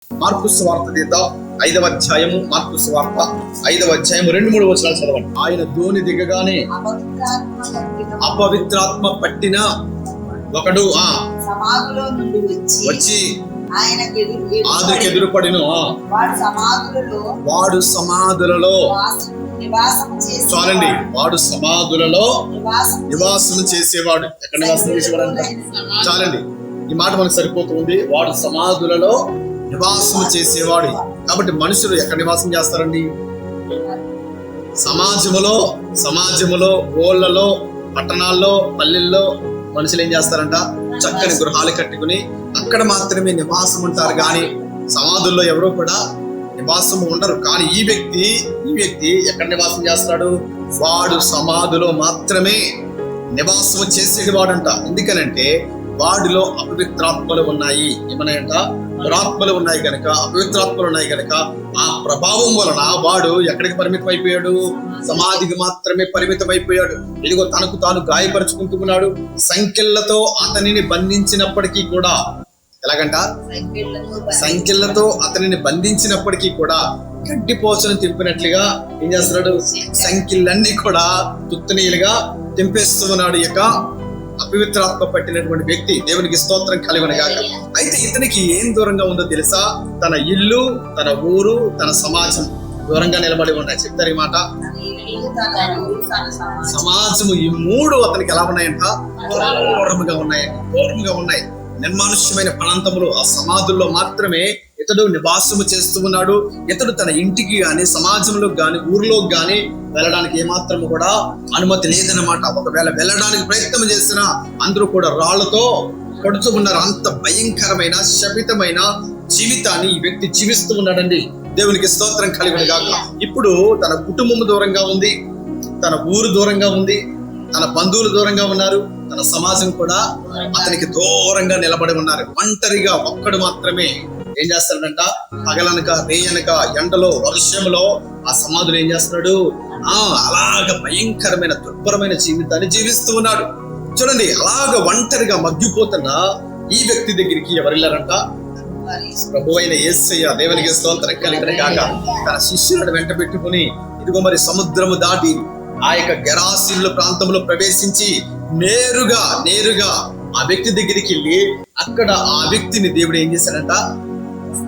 Mark సువార్త తీద్దాం 5వ అధ్యాయము. మార్కు సువార్త 5వ అధ్యాయము 2-3 వచనాలు చదవండి. ఆయన ధోని దిగగానే అపవిత్రాత్మ పట్టిన ఒకడు సమాధిలో నుండి వచ్చి ఆయనకి ఎదురుపడిను. వాడు సమాధులలో చాలండి, వాడు సమాధులలో నివాసం చేసేవాడు. ఎక్కడ నివాసం చేసేవాడు అంట? చాలండి, ఈ మాట మనకు సరిపోతుంది. వాడు సమాధులలో నివాసం చేసేవాడు. కాబట్టి మనుషులు ఎక్కడ నివాసం చేస్తారండి? సమాజములో ఊళ్ళలో, పట్టణాల్లో, పల్లెల్లో మనుషులు ఏం చేస్తారంట? చక్కని గృహాలు కట్టుకుని అక్కడ మాత్రమే నివాసం ఉంటారు, కానీ సమాధుల్లో ఎవరో కూడా నివాసం ఉండరు. కానీ ఈ వ్యక్తి ఎక్కడ నివాసం చేస్తాడు? వాడు సమాధిలో మాత్రమే నివాసం చేసేది వాడంట. ఎందుకనంటే వాడిలో అపవిత్రాత్మలు ఉన్నాయి. ఏమన్నాయంట? దురాత్మలు ఉన్నాయి కనుక, అపవిత్రాత్మలు ఉన్నాయి కనుక ఆ ప్రభావం వలన వాడు ఎక్కడికి పరిమితం అయిపోయాడు? సమాధికి మాత్రమే పరిమితం అయిపోయాడు. ఇదిగో తనకు తాను గాయపరుచుకుంటున్నాడు. సంకెళ్లతో అతనిని బంధించినప్పటికీ కూడా, ఎలాగంట? సంకెళ్లతో అతనిని బంధించినప్పటికీ కూడా గడ్డిపోచను తెంపినట్లుగా ఏం చేస్తున్నాడు? సంఖ్యలన్నీ కూడా తుత్తనీయులుగా తెంపేస్తూ ఉన్నాడు ఈ యొక్క అపవిత్రాత్మ పట్టినటువంటి వ్యక్తి. దేవునికి స్తోత్రం కలుగునుగాక. అయితే ఇతనికి ఏం దూరంగా ఉందో తెలుసా? తన ఇల్లు, తన ఊరు, తన సమాజం దూరంగా నిలబడి ఉన్నాయి. చెప్తారు ఈ మాట. సమాజము, ఈ మూడు అతనికి ఎలా ఉన్నాయంట? దూరంగా ఉన్నాయి. నిర్మానుష్యమైన ప్రాంతములు, ఆ సమాధుల్లో మాత్రమే ఇతడు నివాసము చేస్తూ ఉన్నాడు. ఇతడు తన ఇంటికి గాని, సమాజంలో గాని, ఊర్లో గాని వెళ్ళడానికి ఏమాత్రము కూడా అనుమతి లేదన్నమాట. ఒకవేళ వెళ్ళడానికి ప్రయత్నం చేసినా అందరూ కూడా రాళ్లతో కొడుతూ ఉన్నారు. అంత భయంకరమైన శపితమైన జీవితాన్ని ఈ వ్యక్తి జీవిస్తూ ఉన్నాడండి. దేవునికి స్తోత్రం కలుగునుగాక. ఇప్పుడు తన కుటుంబం దూరంగా ఉంది, తన ఊరు దూరంగా ఉంది, తన బంధువులు దూరంగా ఉన్నారు, తన సమాజం కూడా అతనికి దూరంగా నిలబడి ఉన్నారు. ఒంటరిగా ఒక్కడు మాత్రమే ఏం చేస్తాడంట? పగలనక రేయనక ఎండలో వర్షంలో ఆ సమాధులు ఏం చేస్తున్నాడు? అలాగ భయంకరమైన దుర్భరమైన జీవితాన్ని జీవిస్తూ ఉన్నాడు. చూడండి, అలాగ ఒంటరిగా మగ్గిపోతున్న ఈ వ్యక్తి దగ్గరికి ఎవరు వెళ్ళారంట? ప్రభువైన యేసయ్య, దేవునికి స్తోత్రం కలుగునుగాక, తన శిష్యులను వెంట పెట్టుకుని ఇదిగో మరి సముద్రము దాటి ఆ యొక్క గెరాసీనుల ప్రాంతంలో ప్రవేశించి నేరుగా ఆ వ్యక్తి దగ్గరికి వెళ్ళి అక్కడ ఆ వ్యక్తిని దేవుడు ఏం చేశాడంట?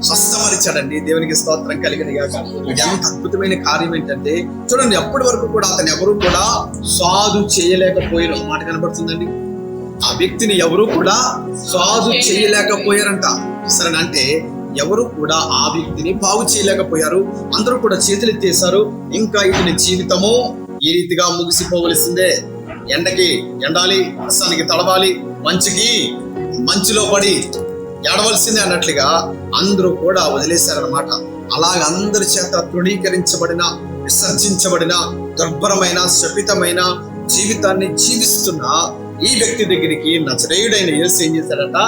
స్వస్థపరిచాడండి. దేవునికి స్తోత్రం కలుగునుగాక. ఇది ఎంత అద్భుతమైన కార్యం ఏంటంటే, చూడండి, అప్పటి వరకు కూడా అతను ఎవరు కూడా సాధు చేయలేకపోయారు. మాట కనబడుతుందండి. ఆ వ్యక్తిని ఎవరు కూడా సాధు చేయలేకపోయారంట. సరే, అంటే ఎవరు కూడా ఆ వ్యక్తిని బాగు చేయలేకపోయారు. అందరూ కూడా చేతులు ఎత్తేశారు. ఇంకా ఇతని జీవితము ఈ రీతిగా ముగిసిపోవలసిందే. ఎండకి ఎండాలి, వర్షానికి తడవాలి, మంచులో పడి ఏడవలసిందే అన్నట్లుగా అందరూ కూడా వదిలేశారనమాట. అలాగ అందరి చేత తృణీకరించబడిన, విసర్జించబడిన, దుర్భరమైన, శపితమైన జీవితాన్ని జీవిస్తున్న ఈ వ్యక్తి దగ్గరికి నజరేయుడైన యేసు ఏం చేశాడట?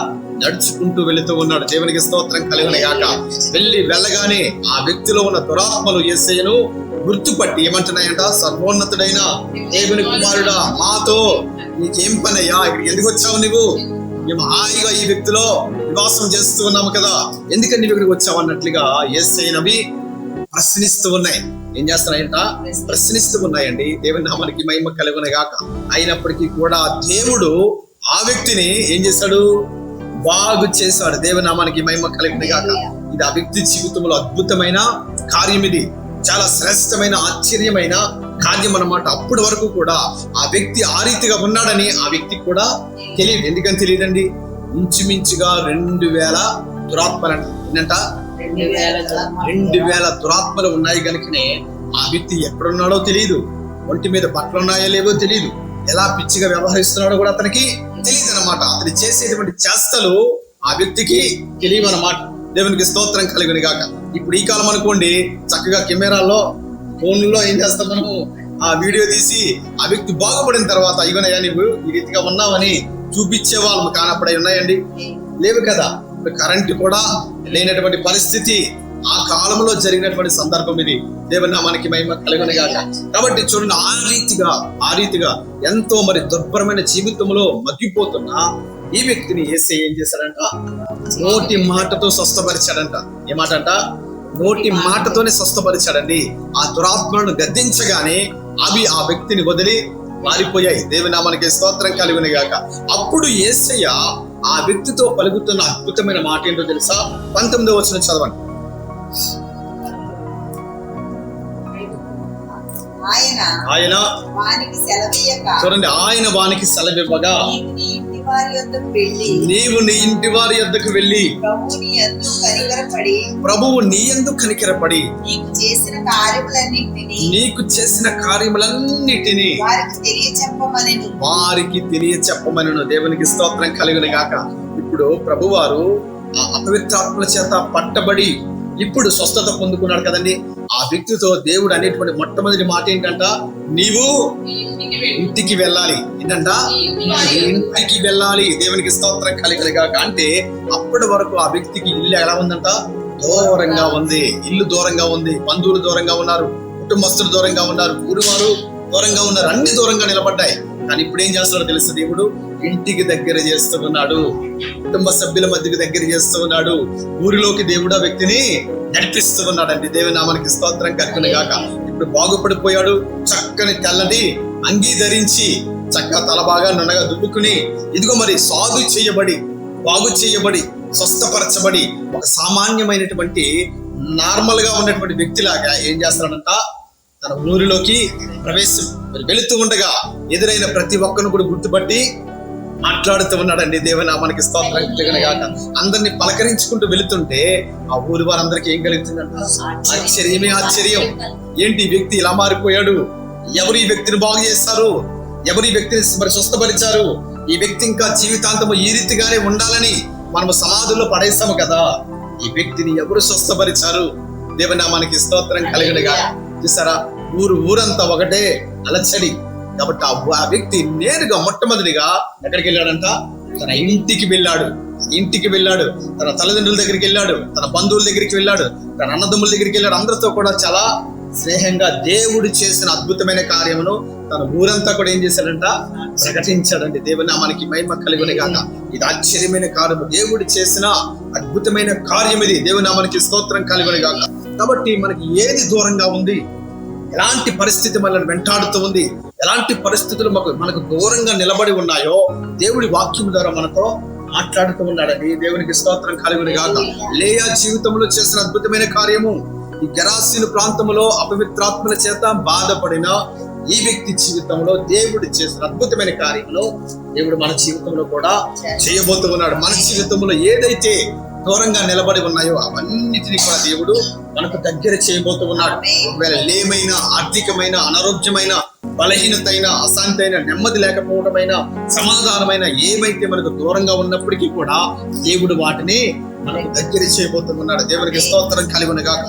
నడుచుకుంటూ వెళుతూ ఉన్నాడు. దేవునికి స్తోత్రం కలుగునుగాక. వెళ్ళగానే ఆ వ్యక్తిలో ఉన్న దురాత్మలు యేసయ్యను గుర్తుపట్టి ఏమంటున్నాయంట? సర్వోన్నతుడైన దేవుని కుమారుడా, మాతో నీకేం పనయ్యా? ఇక్కడికి ఎందుకు వచ్చావు? మేము హాయిగా ఈ వ్యక్తిలో నివాసం చేస్తూ ఉన్నాము కదా, ఎందుకని నువ్వు ఇక్కడికి వచ్చావు అన్నట్లుగా యేసయ్యనవి ప్రశ్నిస్తూ ఉన్నాయి. ఏం చేస్తున్నాయంట? ప్రశ్నిస్తూ ఉన్నాయండి. దేవుని నామానికి మహిమ కలుగునుగాక. అయినప్పటికీ కూడా దేవుడు ఆ వ్యక్తిని ఏం చేశాడు? బాగు చేశాడు. దేవుని నామానికి మహిమ కలుగునుగాక. ఇది ఆ వ్యక్తి జీవితంలో అద్భుతమైన కార్యం. ఇది చాలా శ్రేష్టమైన, ఆశ్చర్యమైన కార్యం అన్నమాట. అప్పటి వరకు కూడా ఆ వ్యక్తి ఆ రీతిగా ఉన్నాడని ఆ వ్యక్తికి కూడా తెలియదు. ఎందుకని తెలియదండి? ఇంచుమించుగా 2000 దురాత్మలు ఏంటంట? 2000 దురాత్మలు ఉన్నాయి కనుకనే ఆ వ్యక్తి ఎక్కడున్నాడో తెలియదు, ఒంటి మీద బట్టలు ఉన్నాయో లేవో తెలియదు, ఎలా పిచ్చిగా వ్యవహరిస్తున్నాడో కూడా అతనికి తెలియదు అనమాట. అతను చేసేటువంటి చేష్టలు ఆ వ్యక్తికి తెలియవన్నమాట. దేవునికి స్తోత్రం కలుగునుగాక. ఇప్పుడు ఈ కాలం అనుకోండి, చక్కగా కెమెరాల్లో, ఫోన్లో ఏం చేస్తాం మనము? ఆ వీడియో తీసి ఆ వ్యక్తి బాగుపడిన తర్వాత ఇవనయ్యా నువ్వు ఈ రీతిగా ఉన్నావని చూపించే వాళ్ళము. కానప్పుడై ఉన్నాయండి? లేవు కదా. కరెంటు కూడా లేనటువంటి పరిస్థితి ఆ కాలంలో జరిగినటువంటి సందర్భం ఇది. దేవుని నామానికి మహిమ కలుగునుగాక. కాబట్టి చూడండి, ఆ రీతిగా ఎంతో మరి దుర్భరమైన జీవితంలో మగ్గిపోతున్న ఈ వ్యక్తిని యేసయ్య ఏం చేశాడంట? నోటి మాటతో స్వస్థపరిచాడంట. ఏమాట అంట? నోటి మాటతోనే స్వస్థపరిచాడండి. ఆ దురాత్మలను గద్దించగానే అవి ఆ వ్యక్తిని వదిలి మారిపోయాయి. దేవుని నామానికి స్తోత్రం కలుగును గాక. అప్పుడు యేసయ్య ఆ వ్యక్తితో పలుకుతున్న అద్భుతమైన మాట ఏంటో తెలుసా? 19వ వచనం చదవండి. ఆయన వానికి సెలవీయక, చూడండి, ఆయన వానికి సెలవివ్వగా నీవు నీ ఇంటి వారి యొద్దకు వెళ్ళి ప్రభువు నీ యందు కనికరపడి నీకు చేసిన కార్యములన్నిటినీ వారికి తెలియచెప్పమనెను. దేవునికి స్తోత్రం కలుగును గాక. ఇప్పుడు ప్రభువారు ఆ అపవిత్రాత్మల చేత పట్టబడి ఇప్పుడు స్వస్థత పొందుకున్నాడు కదండి. ఆ వ్యక్తితో దేవుడు అనేటువంటి మొట్టమొదటి మాట ఏంటంట? నీవు ఇంటికి వెళ్ళాలి. ఏంటంట? ఇంటికి వెళ్ళాలి. దేవునికి స్తోత్రం కలుగును గాక. అంటే అప్పటి వరకు ఆ వ్యక్తికి ఇల్లు ఎలా ఉందంట? దూరంగా ఉంది. ఇల్లు దూరంగా ఉంది, బంధువులు దూరంగా ఉన్నారు, కుటుంబస్తులు దూరంగా ఉన్నారు, ఊరు వారు దూరంగా ఉన్నారు, అన్ని దూరంగా నిలబడ్డాయి. కానీ ఇప్పుడు ఏం చేస్తున్నాడో తెలుసు? దేవుడు ఇంటికి దగ్గర చేస్తూ ఉన్నాడు, కుటుంబ సభ్యుల మధ్యకి దగ్గర చేస్తూ ఉన్నాడు, ఊరిలోకి దేవుడు ఆ వ్యక్తిని నడిపిస్తూ ఉన్నాడండి. దేవుని నామానికి స్తోత్రం కలుగును గాక. ఇప్పుడు బాగుపడిపోయాడు. చక్కని తెల్లటి అంగీ ధరించి చక్కగా తల బాగా నున్నగా దుబ్బుకుని ఇదిగో మరి బాగు చేయబడి స్వస్థపరచబడి ఒక సామాన్యమైనటువంటి నార్మల్ గా ఉన్నటువంటి వ్యక్తిలాగా ఏం చేస్తాడంట? తన ఊరిలోకి వెళుతూ ఉండగా ఎదురైన ప్రతి ఒక్కరిని కూడా గుర్తుపట్టి మాట్లాడుతూ ఉన్నాడండి. దేవుని నామానికి స్తోత్రం కలుగును గాక. అందరినీ పలకరించుకుంటూ వెళుతుంటే ఆ ఊరి వారందరికీ ఏం కలుగుతుందంట? ఆశ్చర్యం. ఏంటి ఈ వ్యక్తి ఇలా మారిపోయాడు? ఎవరు ఈ వ్యక్తిని బాగు చేస్తారు? ఎవరు ఈ వ్యక్తిని మరి స్వస్థపరిచారు? ఈ వ్యక్తి ఇంకా జీవితాంతము ఈ రీతిగానే ఉండాలని మనము సమాధుల్లో పడేస్తాము కదా. ఈ వ్యక్తిని ఎవరు స్వస్థపరిచారు? దేవుని నామానికి స్తోత్రం కలుగును గాక. చూసారా, ఊరంతా ఒకటే అలచడి. కాబట్టి ఆ వ్యక్తి నేరుగా మొట్టమొదటిగా ఎక్కడికి వెళ్ళాడంట? తన ఇంటికి వెళ్ళాడు. తన తల్లిదండ్రుల దగ్గరికి వెళ్ళాడు, తన బంధువుల దగ్గరికి వెళ్ళాడు, తన అన్నదమ్ముల దగ్గరికి వెళ్ళాడు. అందరితో కూడా చాలా స్నేహంగా దేవుడు చేసిన అద్భుతమైన కార్యమును తన ఊరంతా కూడా ఏం చేశాడంట? ప్రకటించాడండి. దేవుని నామానికి మహిమ కలుగును గాక. ఇది ఆశ్చర్యమైన కార్యము, దేవుడు చేసిన అద్భుతమైన కార్యం ఇది. దేవుని నామానికి స్తోత్రం కలుగును గాక. కాబట్టి మనకి ఏది దూరంగా ఉంది, ఎలాంటి పరిస్థితి మనల్ని వెంటాడుతూ ఉంది, ఎలాంటి పరిస్థితులు మనకు దూరంగా నిలబడి ఉన్నాయో దేవుడి వాక్యం ద్వారా మనతో మాట్లాడుతూ ఉన్నాడని. దేవునికి స్తోత్రం కలుగును గాక. లేయా జీవితంలో చేసిన అద్భుతమైన కార్యము, ఈ గెరాసీను ప్రాంతంలో అపవిత్రాత్మల చేత బాధపడిన ఈ వ్యక్తి జీవితంలో దేవుడు చేసిన అద్భుతమైన కార్యములు దేవుడు మన జీవితంలో కూడా చేయబోతూ ఉన్నాడు. మన జీవితంలో ఏదైతే దూరంగా నిలబడి ఉన్నాయో అవన్నిటినీ కూడా దేవుడు మనకు దగ్గర చేయబోతూ ఉన్నాడు. ఒకవేళ లేమైన, ఆర్థికమైన, అనారోగ్యమైన, బలహీనత అయినా, అశాంతి అయినా, నెమ్మది లేకపోవడమైన, సమాధానమైన ఏమైతే మనకు దూరంగా ఉన్నప్పటికీ కూడా దేవుడు వాటిని మనకు దగ్గర చేయబోతూ ఉన్నాడు. దేవునికి స్తోత్రం కలుగును గాక.